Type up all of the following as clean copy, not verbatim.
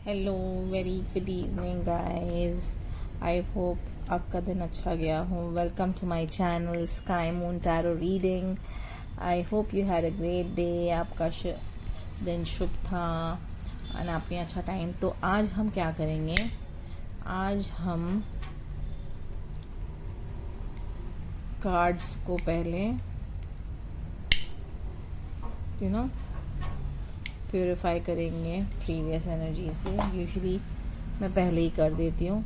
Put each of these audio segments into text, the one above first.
Hello, very good evening guys. I hope आपका दिन अच्छा गया हो। Welcome to my channel sky moon tarot reading. I hope you had a great day. आपका दिन शुभ था और आपने अच्छा टाइम। तो आज हम क्या करेंगे, आज हम कार्ड्स को पहले प्योरीफाई करेंगे प्रीवियस एनर्जी से। यूजुअली मैं पहले ही कर देती हूँ,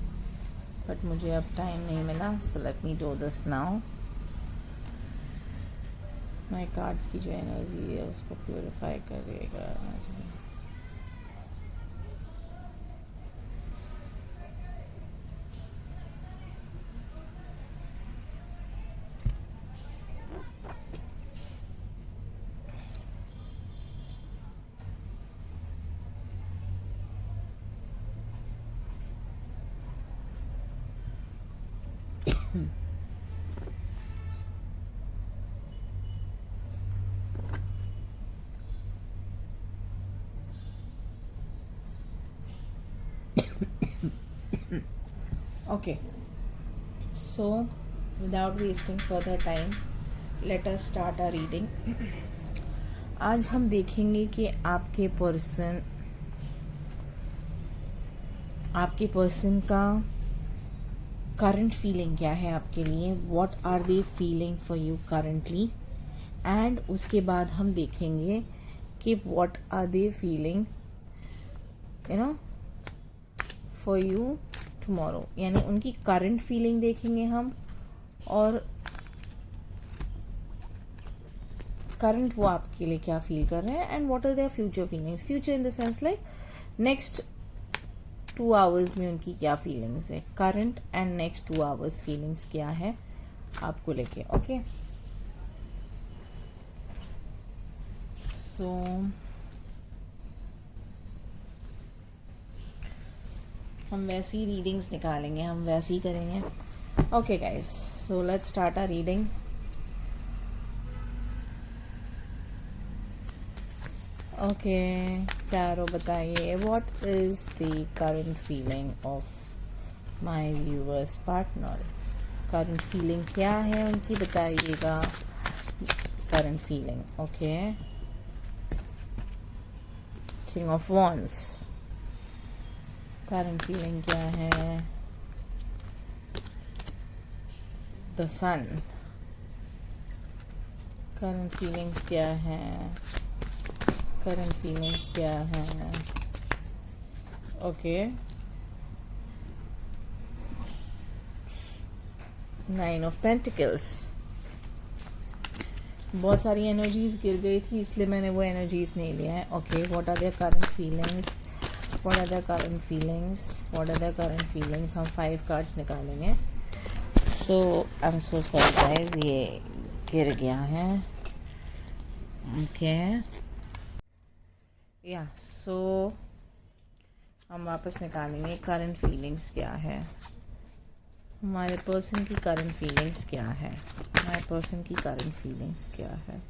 बट मुझे अब टाइम नहीं मिला, so let me do this now. My cards की जो एनर्जी है उसको प्योरीफाई करेगा energy. Okay, so without wasting further time, let us start our reading. आज हम देखेंगे कि आपके पर्सन का करंट फीलिंग क्या है आपके लिए। What are they feeling for you currently, and उसके बाद हम देखेंगे कि what are they feeling for you tomorrow. यानी उनकी करंट फीलिंग देखेंगे हम, और करंट वो आपके लिए क्या फील कर रहे हैं, and what are their future feelings. Future in the sense like next 2 hours में उनकी क्या फीलिंग्स है, current and next 2 hours feelings क्या है आपको लेके। ओके, सो हम वैसी रीडिंग्स निकालेंगे, हम वैसे ही करेंगे। Okay guys, so let's start our reading. Okay tarot, बताइए what is the current feeling of my viewers partner. Current feeling क्या है उनकी, बताइएगा current feeling. Okay, king of wands, current feeling क्या है। द सन, करंट फीलिंग्स क्या है। Current feelings क्या है। Okay, 9 of pentacles. बहुत सारी एनर्जीज गिर गई थी, इसलिए मैंने वो एनर्जीज नहीं लिया है। Okay, what are their current feelings, what are their current feelings, what are their current feelings. हम 5 कार्ड्स निकालेंगे। So I am so sorry guys, ये गिर गया है। ओके या सो हम वापस निकालेंगे करंट फीलिंग्स क्या है, हमारे पर्सन की करंट फीलिंग्स क्या है, हमारे पर्सन की करंट फीलिंग्स क्या है।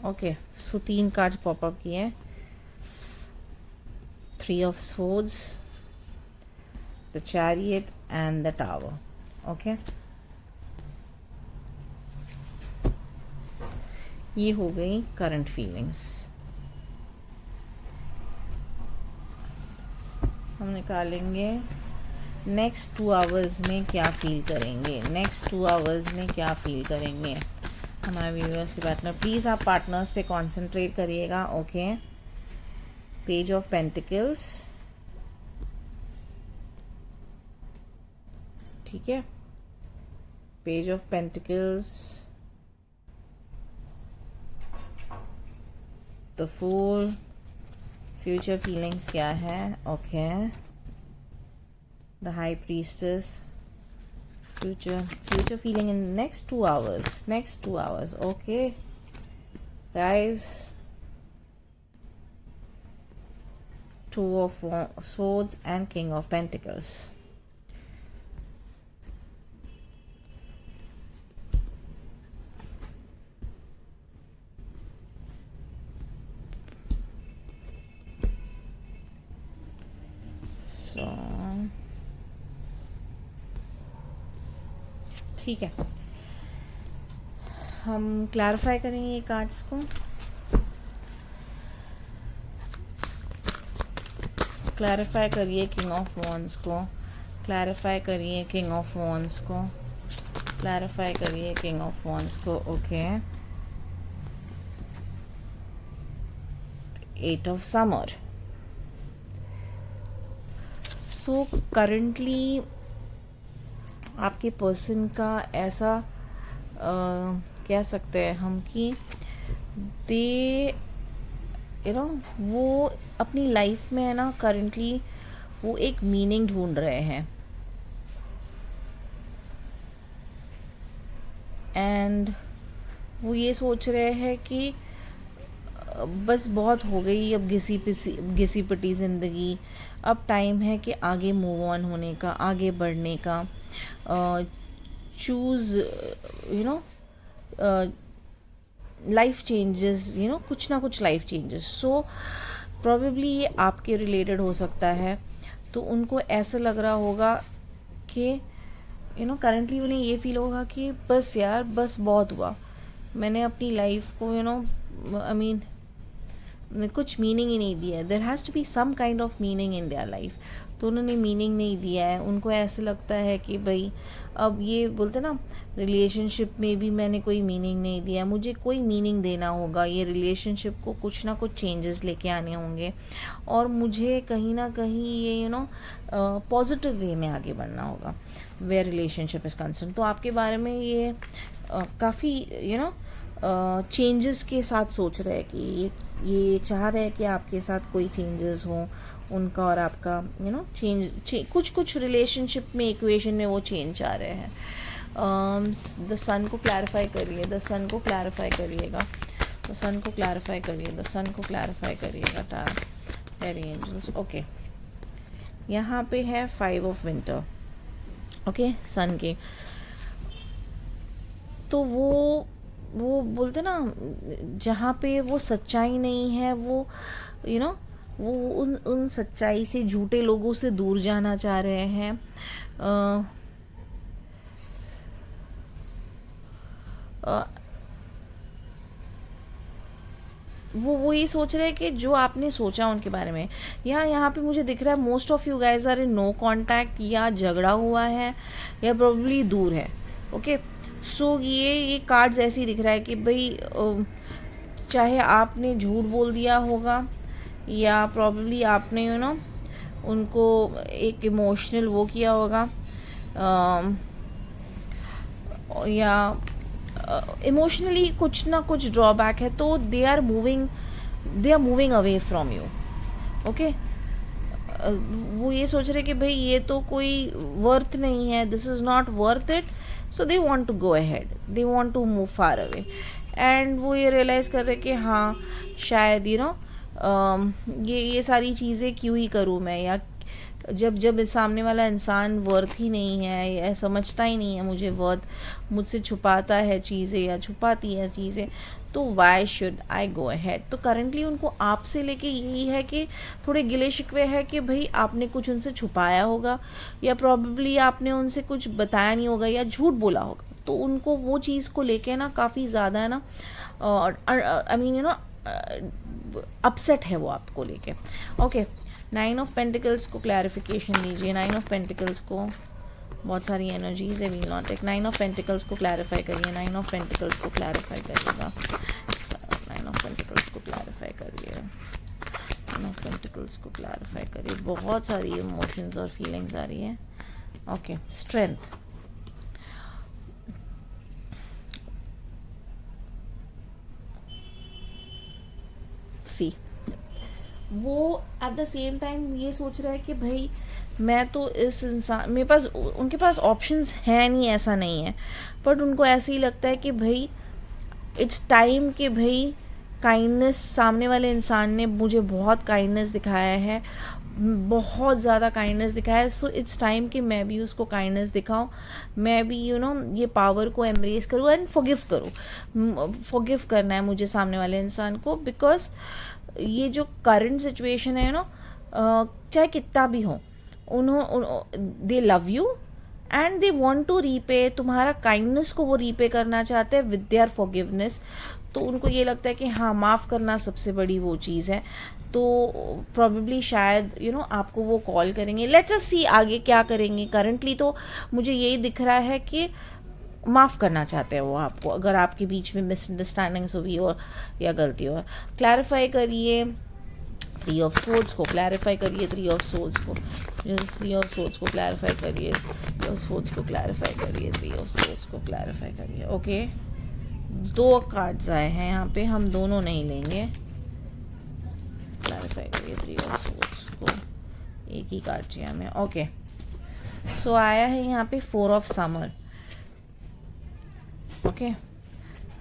ओके, सो 3 कार्ड पॉपअप किए, 3 of swords, the chariot and the tower. Okay, ये हो गई करंट फीलिंग्स। हम निकालेंगे नेक्स्ट 2 आवर्स में क्या फील करेंगे, नेक्स्ट 2 आवर्स में क्या फील करेंगे हमारे व्यूअर्स के पार्टनर। प्लीज़ आप पार्टनर्स पे कंसंट्रेट करिएगा। ओके, पेज ऑफ पेंटिकल्स, ठीक है, page of pentacles, the fool, future feelings क्या है। Okay, the high priestess, future feeling in the next 2 hours. Okay guys, 2 of swords and king of pentacles. सो ठीक है, हम clarify करेंगे ये कार्ड्स को. क्लैरिफाई करिए किंग ऑफ वॉन्ड्स को. क्लैरिफाई करिए किंग ऑफ वॉन्ड्स को. क्लैरिफाई करिए किंग ऑफ वॉन्ड्स को. Okay. 8 of summer. So currently आपके पर्सन का ऐसा कह सकते हैं हम कि दे वो अपनी लाइफ में है ना करंटली वो एक मीनिंग ढूंढ रहे हैं. एंड वो ये सोच रहे हैं कि बस बहुत हो गई अब घिसी पिटी ज़िंदगी. अब टाइम है कि आगे मूव ऑन होने का, आगे बढ़ने का. चूज़ लाइफ चेंजेस, कुछ ना कुछ लाइफ चेंजेस. सो प्रॉबेबली ये आपके रिलेटेड हो सकता है. तो उनको ऐसा लग रहा होगा कि करंटली उन्हें ये फील होगा कि बस यार, बस बहुत हुआ, मैंने अपनी लाइफ को आई मीन कुछ मीनिंग ही नहीं दिया है. There has to be some kind of meaning in their life. तो उन्होंने मीनिंग नहीं दिया है. उनको ऐसे लगता है कि भाई अब ये बोलते ना, रिलेशनशिप में भी मैंने कोई मीनिंग नहीं दिया, मुझे कोई मीनिंग देना होगा. ये रिलेशनशिप को कुछ ना कुछ चेंजेस लेके आने होंगे और मुझे कहीं ना कहीं ये पॉजिटिव वे में आगे बढ़ना होगा वेयर रिलेशनशिप इज़ कंसर्न. तो आपके बारे में ये काफ़ी चेंजेस के साथ सोच रहे हैं कि ये चाह रहे हैं कि आपके साथ कोई चेंजेस हो उनका और आपका कुछ रिलेशनशिप में, इक्वेशन में वो चेंज आ रहे हैं. द सन को क्लैरिफाई करिए. द सन को क्लैरिफाई करिएगा. द सन को क्लैरिफाई करिए. द सन को क्लैरिफाई करिएगा. फेरी एंजल्स. ओके, यहाँ पे है 5 ऑफ विंटर. ओके, सन के. तो वो बोलते ना, जहाँ पे वो सच्चाई नहीं है, वो वो उन सच्चाई से, झूठे लोगों से दूर जाना चाह रहे हैं. वो ये सोच रहे हैं कि जो आपने सोचा उनके बारे में. यहाँ पे मुझे दिख रहा है most of you guys are in no contact, या झगड़ा हुआ है या प्रोबेबली दूर है. ओके, सो ये कार्ड्स ऐसे ही दिख रहा है कि भाई चाहे आपने झूठ बोल दिया होगा या प्रॉब्ली आपने उनको एक इमोशनल वो किया होगा, या इमोशनली कुछ ना कुछ ड्रॉबैक है. तो they are moving away from you. Okay, वो ये सोच रहे कि भाई ये तो कोई वर्थ नहीं है, this is not worth it. So they want to go ahead, they want to move far away. And वो ये रियलाइज़ कर रहे कि हाँ, शायद ये सारी चीज़ें क्यों ही करूँ मैं, या जब सामने वाला इंसान वर्थ ही नहीं है या समझता ही नहीं है मुझे वर्थ, मुझसे छुपाता है चीज़ें या छुपाती है चीज़ें, तो why should I go ahead. तो करंटली उनको आपसे लेके यही है कि थोड़े गिले शिकवे है कि भाई आपने कुछ उनसे छुपाया होगा, या प्रॉबेबली आपने उनसे कुछ बताया नहीं होगा या झूठ बोला होगा. तो उनको वो चीज़ को लेके ना काफ़ी ज़्यादा है ना, आई मीन अपसेट है वो आपको लेके. ओके, 9 ऑफ पेंटिकल्स को क्लैरिफिकेशन दीजिए. 9 ऑफ पेंटिकल्स को बहुत सारी एनर्जीज है, we'll not take. 9 of pentacles को क्लैरिफाई करिए. 9 ऑफ पेंटिकल्स को क्लैरिफाई करिएगा. 9 ऑफ पेंटिकल्स को क्लैरिफाई करिए. 9 ऑफ पेंटिकल्स को क्लैरिफाई करिए. बहुत सारी इमोशंस और फीलिंग्स आ रही है. Okay, strength. सी, वो एट द सेम टाइम ये सोच रहा है कि भाई मैं तो इस इंसान, मेरे पास, उनके पास ऑप्शंस हैं नहीं, ऐसा नहीं है, बट उनको ऐसे ही लगता है कि भाई इट्स टाइम कि भाई काइंडनेस, सामने वाले इंसान ने मुझे बहुत काइंडनेस दिखाया है, बहुत ज़्यादा काइंडनेस दिखाया है. सो इट्स टाइम कि मैं भी उसको काइंडनेस दिखाऊं, मैं भी ये पावर को एम्ब्रेस करूं एंड फॉरगिव करूं. फॉरगिव करना है मुझे सामने वाले इंसान को, बिकॉज ये जो करंट सिचुएशन है चाहे कितना भी हो, they love you and they want to repay, तुम्हारा काइंडनेस को वो रीपे करना चाहते हैं विद देयर फॉरगिवनेस। तो उनको ये लगता है कि हाँ, माफ़ करना सबसे बड़ी वो चीज़ है। तो प्रॉबेबली शायद आपको वो कॉल करेंगे। लेट अस सी आगे क्या करेंगे। करंटली तो मुझे यही दिख रहा है कि माफ़ करना चाहते हैं वो आपको, अगर आपके बीच में मिसअंडरस्टैंडिंग्स हुई हो या गलती हो। क्लैरिफाई करिए 3 ऑफ सोर्ड्स को, क्लैरिफाई करिए 3 ऑफ सोर्ड्स को, 3 ऑफ सोर्ड्स को क्लैरिफाई करिए, 3 ऑफ सोर्ड्स को क्लैरिफाई करिए, 3 ऑफ सोर्ड्स को क्लैरिफाई करिए। ओके, 2 कार्ड्स आए हैं यहाँ पे, हम दोनों नहीं लेंगे। क्लैरिफाई करिए 3 ऑफ सोर्ड्स को, एक ही कार्ड चाहिए हमें। ओके, सो आया है यहाँ पे 4 of summer. Okay,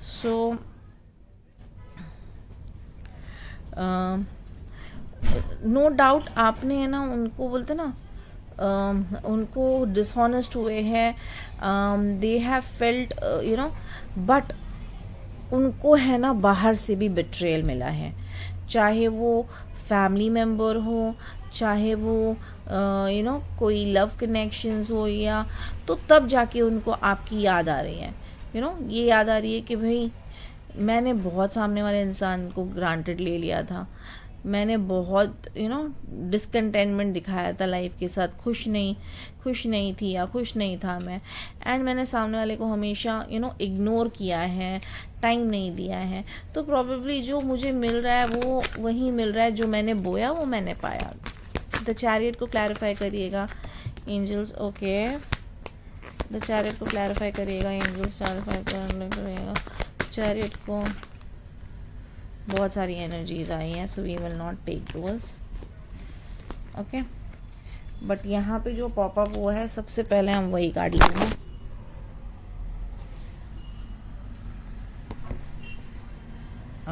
so no doubt आपने है ना, उनको बोलते ना, उनको डिसऑनेस्ट हुए हैं, दे हैव फेल्ट बट उनको है ना बाहर से भी बिट्रेयल मिला है, चाहे वो फैमिली मेम्बर हो, चाहे वो कोई लव कनेक्शंस हो, या तो तब जाके उनको आपकी याद आ रही है। ये याद आ रही है कि भाई मैंने बहुत सामने वाले इंसान को ग्रांटेड ले लिया था, मैंने बहुत डिसकंटेंटमेंट दिखाया था लाइफ के साथ, खुश नहीं थी या खुश नहीं था मैं, एंड मैंने सामने वाले को हमेशा इग्नोर किया है, टाइम नहीं दिया है। तो प्रॉबेबली जो मुझे मिल रहा है वो वही मिल रहा है, जो मैंने बोया वो मैंने पाया। द चैरियट को क्लैरिफाई करिएगा एंजल्स। ओके, द चैरियट को क्लैरिफाई करिएगा एंजल्स, क्लैरिफाई करिएगा चैरियट को। बहुत सारी एनर्जीज आई हैं, so we will not take those. Okay, but यहाँ पे जो पॉपअप हुआ है, सबसे पहले हम वही कार्ड लेंगे।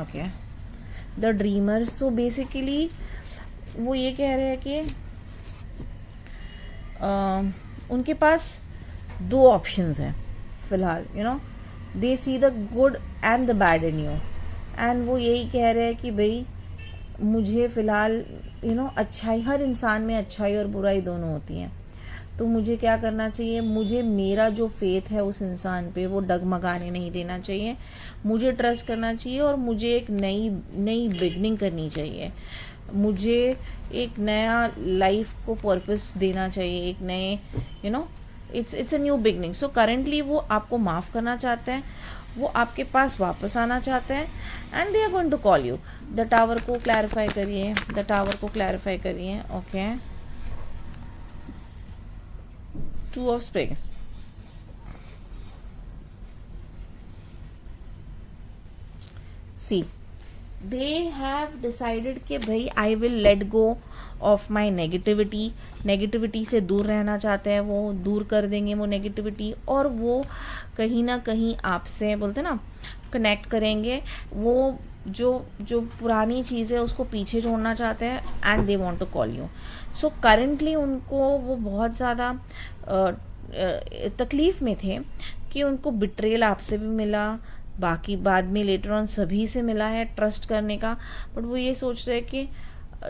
Okay, the dreamer. So basically वो ये कह रहे हैं कि उनके पास 2 ऑप्शंस हैं फिलहाल। They see the good and the bad in you, and वो यही कह रहे हैं कि भाई मुझे फ़िलहाल अच्छाई, हर इंसान में अच्छाई और बुराई दोनों होती हैं, तो मुझे क्या करना चाहिए, मुझे मेरा जो फेथ है उस इंसान पे वो डगमगाने नहीं देना चाहिए, मुझे ट्रस्ट करना चाहिए, और मुझे एक नई बिगनिंग करनी चाहिए, मुझे एक नया लाइफ को पर्पस देना चाहिए, एक नए it's a new beginning. So currently वो आपको माफ़ करना चाहते हैं, वो आपके पास वापस आना चाहते हैं, and they are going to call you. The tower को क्लैरिफाई करिए, द टावर को क्लैरिफाई करिए। Okay, 2 of springs. See, they have decided कि भाई I will let go of my negativity से दूर रहना चाहते हैं, वो दूर कर देंगे वो नेगेटिविटी, और वो कहीं ना कहीं आपसे बोलते ना कनेक्ट करेंगे। वो जो पुरानी चीज़ है उसको पीछे छोड़ना चाहते हैं, and they want to call you. So currently उनको वो बहुत ज़्यादा तकलीफ़ में थे कि उनको बिट्रेल आपसे भी मिला, बाकी बाद में लेटर ऑन सभी से मिला है ट्रस्ट करने का, बट वो ये सोच रहे हैं कि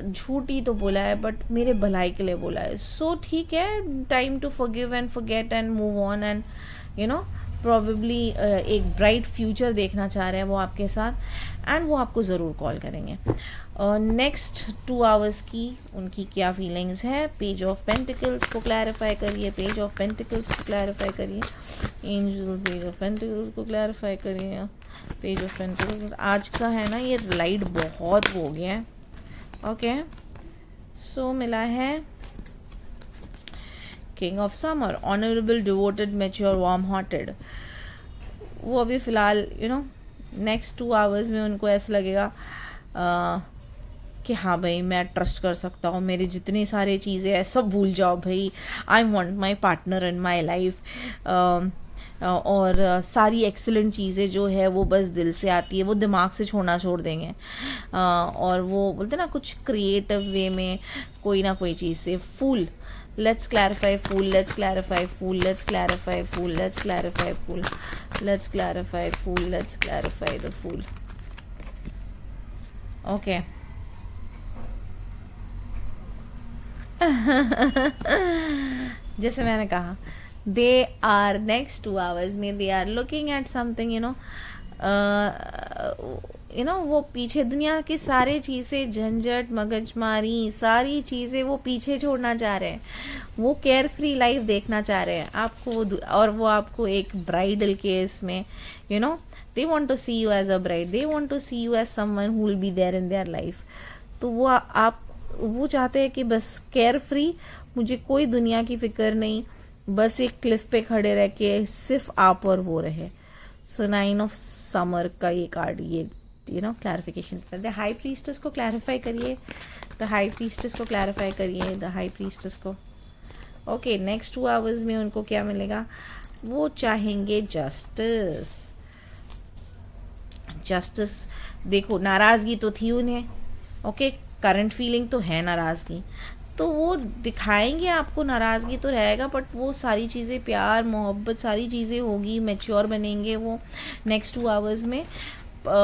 झूठ ही तो बोला है बट मेरे भलाई के लिए बोला है। सो ठीक है, time to forgive and forget and move on, and probably एक ब्राइट फ्यूचर देखना चाह रहे हैं वो आपके साथ, एंड वो आपको ज़रूर कॉल करेंगे। नेक्स्ट 2 आवर्स की उनकी क्या फीलिंग्स है। पेज ऑफ पेंटिकल्स को क्लैरिफाई करिए, पेज ऑफ पेंटिकल्स को क्लैरिफाई करिए एंजल, पेज ऑफ पेंटिकल्स को क्लैरिफाई करिए, पेज ऑफ पेंटिकल्स। आज का है ना ये लाइट बहुत हो गया है। ओके, सो मिला है king of summer, honourable, devoted, mature, warm hearted. वो अभी फ़िलहाल नेक्स्ट 2 आवर्स में उनको ऐसा लगेगा कि हाँ भाई मैं ट्रस्ट कर सकता हूँ, मेरी जितनी सारी चीज़ें हैं सब भूल जाओ भाई, I want my partner in my life, और सारी एक्सीलेंट चीज़ें जो है वो बस दिल से आती है, वो दिमाग से छोड़ देंगे, और वो बोलते ना कुछ क्रिएटिव वे में कोई ना कोई चीज़ से फूल। Let's clarify fool, let's clarify fool, let's clarify fool, let's clarify fool, let's clarify fool, let's clarify the fool. Okay. जैसे मैंने कहा, दे आर नेक्स्ट 2 hours में they are looking at something, वो पीछे दुनिया की सारी चीज़ें, झंझट मगजमारी सारी चीज़ें वो पीछे छोड़ना चाह रहे हैं। वो केयर फ्री लाइफ देखना चाह रहे हैं आपको, और वो आपको एक ब्राइडल केस में they want to see you as a bride, they want to see you as someone who will be there in their life। तो वो चाहते हैं कि बस केयर फ्री, मुझे कोई दुनिया की फिक्र नहीं, बस एक क्लिफ पे खड़े रह के सिर्फ आप और वो रहे। सो 9 of Summer का ये कार्ड, ये क्लैरिफिकेशन करते हैं। हाई प्रीस्टेस को क्लैरिफाई करिए, द हाई प्रीस्टेस को क्लैरिफाई करिए, द हाई प्रीस्टेस को। ओके, नेक्स्ट 2 hours में उनको क्या मिलेगा? वो चाहेंगे जस्टिस। जस्टिस, देखो नाराज़गी तो थी उन्हें, ओके, करंट फीलिंग तो है नाराज़गी, तो वो दिखाएंगे आपको, नाराज़गी तो रहेगा, बट वो सारी चीज़ें, प्यार मोहब्बत सारी चीज़ें होगी, मैच्योर बनेंगे वो नेक्स्ट 2 hours में।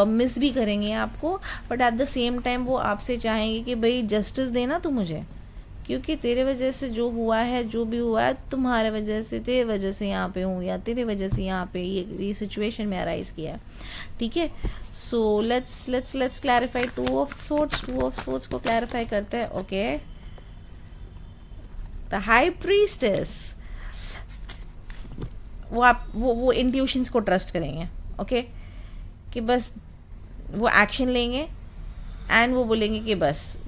मिस भी करेंगे आपको, but at the same time वो आपसे चाहेंगे कि भाई जस्टिस देना तू मुझे, क्योंकि तेरे वजह से जो हुआ है, जो भी हुआ है, तुम्हारे वजह से, तेरे वजह से यहाँ पे हूँ, या तेरे वजह से यहाँ पे ये सिचुएशन में अराइज किया है, ठीक है। So let's clarify 2 of Swords को क्लैरिफाई करते हैं। ओके, द हाई प्रीस्टेस, वो इंट्यूशंस को ट्रस्ट करेंगे, ओके, कि बस वो एक्शन लेंगे एंड वो बोलेंगे कि बस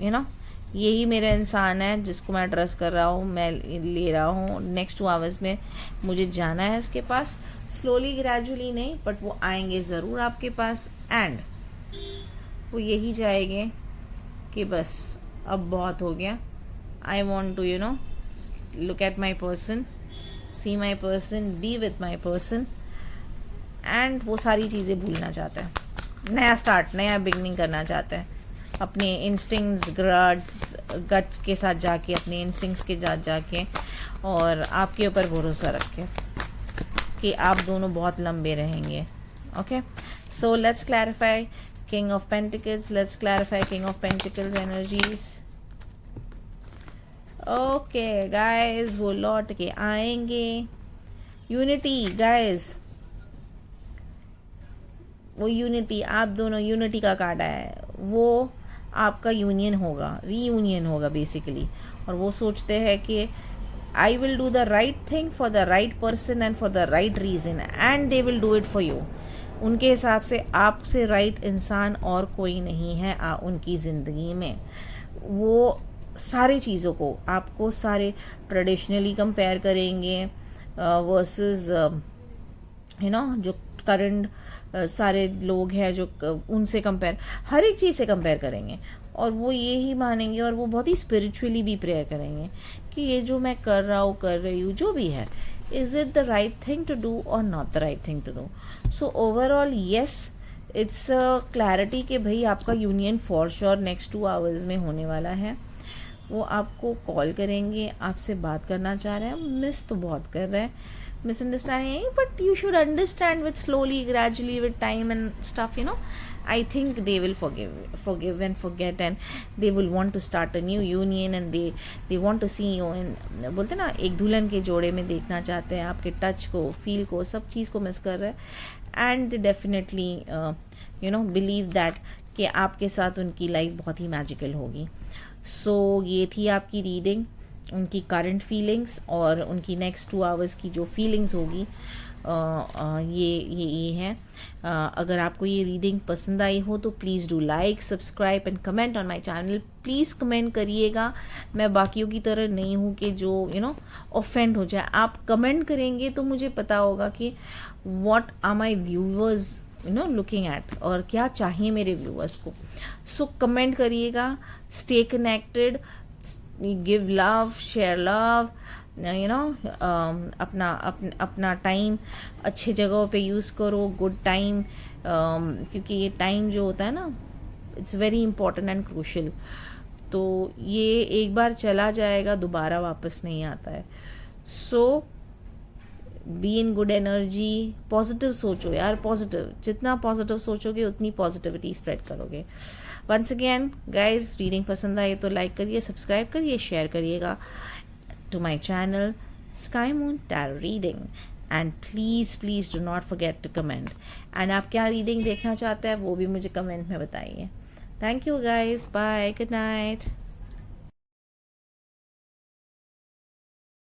यही मेरा इंसान है जिसको मैं ट्रस्ट कर रहा हूँ, मैं ले रहा हूँ। नेक्स्ट 2 hours में मुझे जाना है इसके पास, स्लोली ग्रेजुअली नहीं, बट वो आएंगे ज़रूर आपके पास, एंड वो यही चाहेंगे कि बस अब बहुत हो गया, I want to look at my person, see my person, be with my person, and वो सारी चीज़ें भूलना चाहते हैं, नया स्टार्ट, नया बिगनिंग करना चाहते हैं, अपने इंस्टिंक्ट्स, गट्स के साथ जाके, अपने इंस्टिंक्ट्स के साथ जाके, और आपके ऊपर भरोसा रख के कि आप दोनों बहुत लंबे रहेंगे। Okay, so let's clarify king of pentacles, let's clarify king of pentacles energies. Okay guys, वो लौट के आएंगे। यूनिटी गाइस, वो यूनिटी, आप दोनों, यूनिटी का कार्ड है, वो आपका यूनियन होगा, रीयूनियन होगा बेसिकली, और वो सोचते हैं कि I will do the right thing for the right person and for the right reason, and they will do it for you. उनके हिसाब से आपसे राइट इंसान और कोई नहीं है उनकी ज़िंदगी में। वो सारी चीज़ों को आपको सारे ट्रेडिशनली कंपेयर करेंगे वर्सेस जो करंट सारे लोग हैं, जो उनसे कंपेयर, हर एक चीज़ से कंपेयर करेंगे, और वो ये ही मानेंगे, और वो बहुत ही स्पिरिचुअली भी प्रेयर करेंगे कि ये जो मैं कर रहा हूँ, कर रही हूँ, जो भी है, is it the right thing to do और not the right thing to do. So overall yes, it's clarity कि भाई आपका union for sure next 2 hours में होने वाला है। वो आपको कॉल करेंगे, आपसे बात करना चाह रहे हैं, मिस तो बहुत कर रहे हैं, misunderstanding, but you should understand with slowly, gradually, with time and stuff, I think they will forgive and forget, and they will want to start a new union, and they want to see you in, बोलते ना, एक दुल्हन के जोड़े में देखना चाहते हैं, आपके टच को, फील को, सब चीज़ को मिस कर रहे हैं, and they definitely believe that कि आपके साथ उनकी लाइफ बहुत ही मैजिकल होगी। सो ये थी आपकी रीडिंग, उनकी करंट फीलिंग्स और उनकी नेक्स्ट 2 hours की जो फीलिंग्स होगी, ये है। अगर आपको ये रीडिंग पसंद आई हो तो please do like, subscribe and comment on my channel. Please comment करिएगा, मैं बाकियों की तरह नहीं हूँ कि जो ऑफेंड हो जाए। आप कमेंट करेंगे तो मुझे पता होगा कि what are my viewers looking at, और क्या चाहिए मेरे व्यूअर्स को। सो कमेंट करिएगा, stay connected, give love, share love, अपना टाइम अच्छे जगहों पे यूज़ करो, गुड टाइम, क्योंकि ये टाइम जो होता है ना, it's very important and crucial. तो ये एक बार चला जाएगा, दोबारा वापस नहीं आता है। So be in good energy, positive सोचो यार, पॉजिटिव, जितना पॉजिटिव सोचोगे उतनी पॉजिटिविटी स्प्रेड करोगे. वंस अगेन गाइज, रीडिंग पसंद आए तो लाइक करिए, सब्सक्राइब करिए, शेयर करिएगा to my channel sky moon tarot reading. And please do not forget to comment. And आप क्या रीडिंग देखना चाहते हैं वो भी मुझे कमेंट में बताइए. Thank you guys, bye, good night.